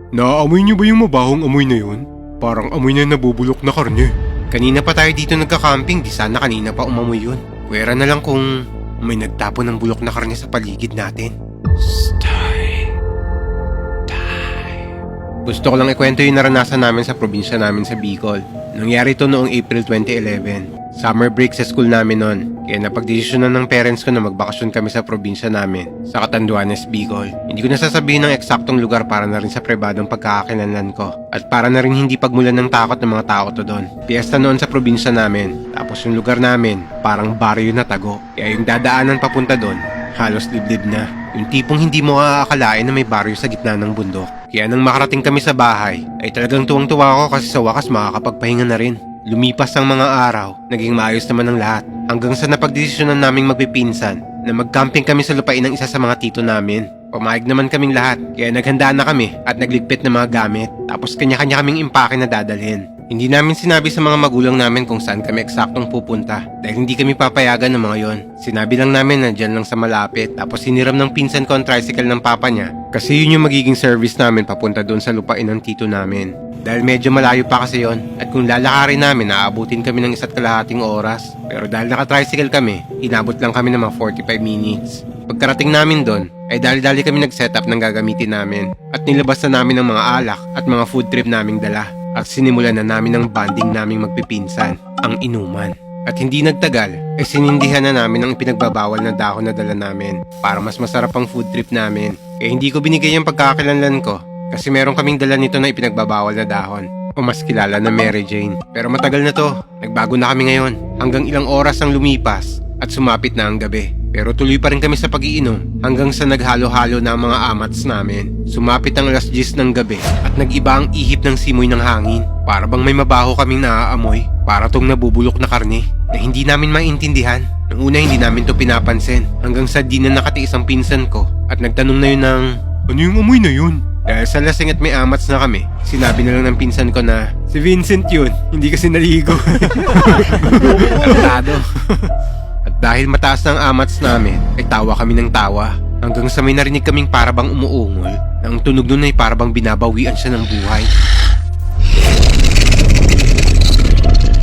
Naaamoy niyo ba yung mabahong amoy na yun? Parang amoy na nabubulok na karne. Kanina pa tayo dito nagka-camping, di sana kanina pa umamoy yun. Pwera na lang kung may nagtapon ng bulok na karne sa paligid natin. Stay. Gusto ko lang ikwento yung naranasan namin sa probinsya namin sa Bicol. Nangyari ito noong April 2011. Summer break sa school namin noon. Kaya napagdesisyonan ng parents ko na magbakasyon kami sa probinsya namin, sa Catanduanes, Bicol. Hindi ko nasasabihin ng eksaktong lugar para na rin sa pribadong pagkakakilanlan ko. At para na rin hindi pagmulan ng takot ng mga tao to doon. Piyesta noon sa probinsya namin. Tapos yung lugar namin, parang baryo na tago. Kaya yung dadaanan papunta doon, halos liblib na. Yung tipong hindi mo aakalain na may baryo sa gitna ng bundok. Kaya nang makarating kami sa bahay, ay talagang tuwang-tuwa ako kasi sa wakas makakapagpahinga na rin. Lumipas ang mga araw, naging maayos naman ang lahat. Hanggang sa napagdesisyonan naming magpipinsan na mag-camping kami sa lupain ng isa sa mga tito namin. Pumayag naman kaming lahat, kaya naghanda na kami at nagligpit ng mga gamit. Tapos kanya-kanya kaming impake na dadalhin. Hindi namin sinabi sa mga magulang namin kung saan kami eksaktong pupunta dahil hindi kami papayagan ng mga yon. Sinabi lang namin na dyan lang sa malapit, tapos hiniram ng pinsan ko ang tricycle ng papa niya kasi yun yung magiging service namin papunta doon sa lupain ng tito namin. Dahil medyo malayo pa kasi yon at kung lalakarin namin aabutin kami ng 1.5 oras. Pero dahil naka-tricycle kami, inabot lang kami ng mga 45 minutes. Pagkarating namin doon, ay dali-dali kami nag-setup ng gagamitin namin at nilabas na namin ng mga alak at mga food trip naming dala. At sinimulan na namin ang bonding naming magpipinsan, ang inuman. At hindi nagtagal, ay sinindihan na namin ang ipinagbabawal na dahon na dala namin para mas masarap ang food trip namin. Kaya hindi ko binigay yung pagkakakilanlan ko kasi meron kaming dala nito na ipinagbabawal na dahon o mas kilala na Mary Jane. Pero matagal na to, nagbago na kami ngayon. Hanggang ilang oras ang lumipas at sumapit na ang gabi. Pero tuloy pa rin kami sa pag-iinom hanggang sa naghalo-halo na ang mga amats namin. Sumapit ang 10:00 ng gabi at nag-iba ang ihip ng simoy ng hangin. Para bang may mabaho kaming naaamoy, para tong nabubulok na karne na hindi namin maintindihan. Noong una hindi namin to pinapansin hanggang sa di na nakatiis ang pinsan ko at nagtanong na yun ng, "Ano yung amoy na yun?" Dahil sa lasing at may amats na kami, sinabi na lang ng pinsan ko na, "Si Vincent yun, hindi kasi naligo." Tarantado. At dahil mataas na ang amats namin, ay tawa kami ng tawa. Hanggang sa may narinig kaming parabang umuungol, na ang tunog nun ay parabang binabawian siya ng buhay.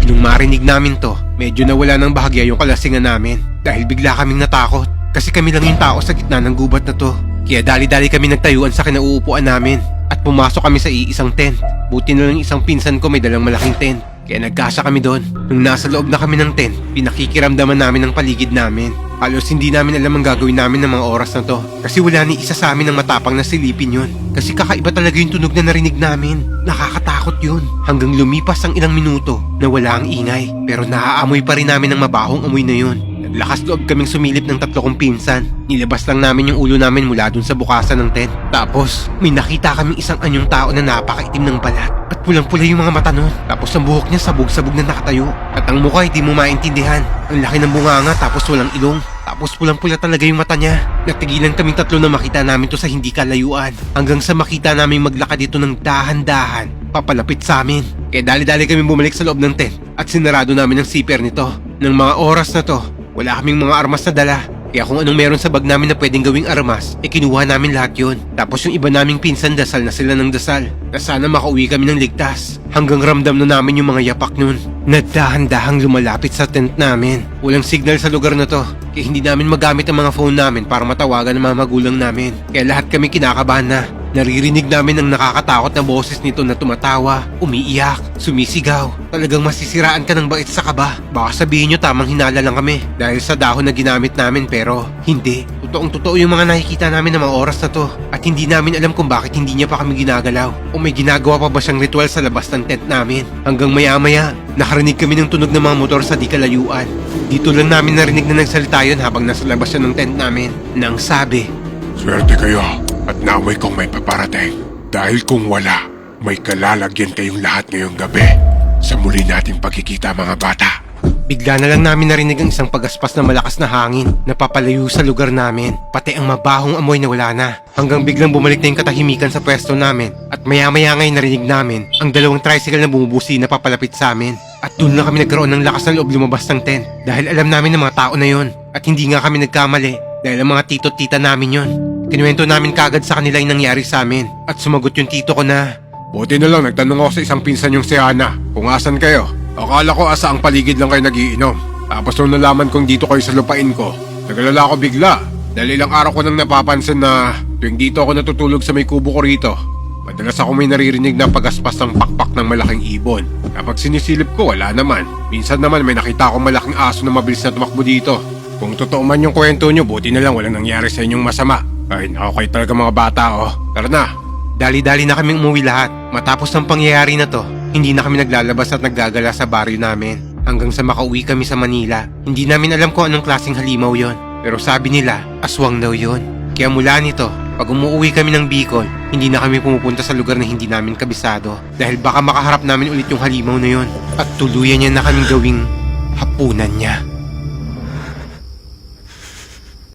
Nung marinig namin to, medyo nawala ng bahagya yung kalasingan namin. Dahil bigla kaming natakot, kasi kami lang yung tao sa gitna ng gubat na to. Kaya dali-dali kami nagtayuan sa kinauupuan namin at pumasok kami sa iisang tent. Buti na lang isang pinsan ko may dalang malaking tent. Kaya nagkasya kami doon. Nung nasa loob na kami ng tent, pinakikiramdaman namin ang paligid namin. Halos hindi namin alam ang gagawin namin ng mga oras na to. Kasi wala ni isa sa amin ng matapang na silipin yun. Kasi kakaiba talaga yung tunog na narinig namin. Nakakatakot yun. Hanggang lumipas ang ilang minuto na wala ang ingay. Pero naaamoy pa rin namin ang mabahong amoy na yun. Lakas loob kaming sumilip ng 3 kong pinsan. Nilabas lang namin yung ulo namin mula dun sa bukasan ng tent. Tapos, may nakita kaming isang anyong tao na napakaitim ng balat. At pulang-pula yung mga mata nun. Tapos ang buhok niya sabog-sabog na nakatayo. At ang mukha hindi mo maintindihan. Ang laki ng bunganga tapos walang ilong. Tapos pulang-pula talaga yung mata niya. Natigilan kaming 3 na makita namin to sa hindi kalayuan. Hanggang sa makita namin maglakad dito ng dahan-dahan papalapit sa amin. Kaya dali-dali kami bumalik sa loob ng tent. At sinarado namin ang zipper nito. Nang mga oras na to, wala kaming mga armas na dala. Kaya kung anong meron sa bag namin na pwedeng gawing armas, kinuha namin lahat yun. Tapos yung iba naming pinsan dasal na sila ng dasal na sana makauwi kami ng ligtas. Hanggang ramdam na namin yung mga yapak nun na dahan-dahang lumalapit sa tent namin. Walang signal sa lugar na to, kaya hindi namin magamit ang mga phone namin para matawagan ang mga magulang namin. Kaya lahat kami kinakabahan na. Naririnig namin ang nakakatakot na boses nito na tumatawa, umiiyak, sumisigaw. Talagang masisiraan ka ng bait sa kaba. Baka sabihin nyo tamang hinala lang kami dahil sa dahon na ginamit namin, pero hindi. Totoong-totoo yung mga nakikita namin ng mga oras na to at hindi namin alam kung bakit hindi niya pa kami ginagalaw o may ginagawa pa ba siyang ritual sa labas ng tent namin. Hanggang maya-maya, nakarinig kami ng tunog ng mga motor sa di kalayuan. Dito lang namin narinig na nagsalita yun habang nasa labas siya ng tent namin. Nang sabi, "Swerte kayo at namoy kong may paparating. Dahil kung wala, may kalalagyan kayong lahat ngayong gabi. Sa muli nating pagkikita mga bata." Bigla na lang namin narinig ang isang pagaspas na malakas na hangin na papalayo sa lugar namin. Pati ang mabahong amoy na wala na. Hanggang biglang bumalik na yung katahimikan sa pwesto namin. At maya-maya ngayon narinig namin ang 2 tricycle na bumubusi na papalapit sa amin. At doon na kami nagkaroon ng lakas ng loob lumabas ng tent. Dahil alam namin ng mga tao na yon. At hindi nga kami nagkamali. Dahil ang mga tito at tita namin yon. Kinuwento namin kagad sa kanila yung nangyari sa amin at sumagot yung tito ko na, Buti na lang nagtanong ako sa isang pinsan yung si Ana kung asan kayo. Akala ko asa ang paligid lang kayo nagiinom. Tapos nung nalaman kong dito kayo sa lupain ko, nagalala ako bigla. Dahil ilang araw ko nang napapansin na tuwing dito ako natutulog sa may kubo ko rito, madalas ako may naririnig na pagaspas ng pakpak ng malaking ibon. Kapag sinisilip ko, wala naman. Minsan naman may nakita akong malaking aso na mabilis na tumakbo dito. Kung totoo man yung kwento nyo, buti na lang walang nangyari sa inyong masama. Ay, naku kayo talaga mga bata oh. Tara na. dali-dali na kaming umuwi lahat. Matapos ng pangyayari na to, hindi na kami naglalabas at naggagala sa baryo namin. Hanggang sa makauwi kami sa Manila. Hindi namin alam kung anong klaseng halimaw yon. Pero sabi nila, aswang daw yon. Kaya mula nito, pag umuwi kami ng Bicol, hindi na kami pumupunta sa lugar na hindi namin kabisado. Dahil baka makaharap namin ulit yung halimaw na yon. At tuluyan niya na kaming gawing hapunan niya.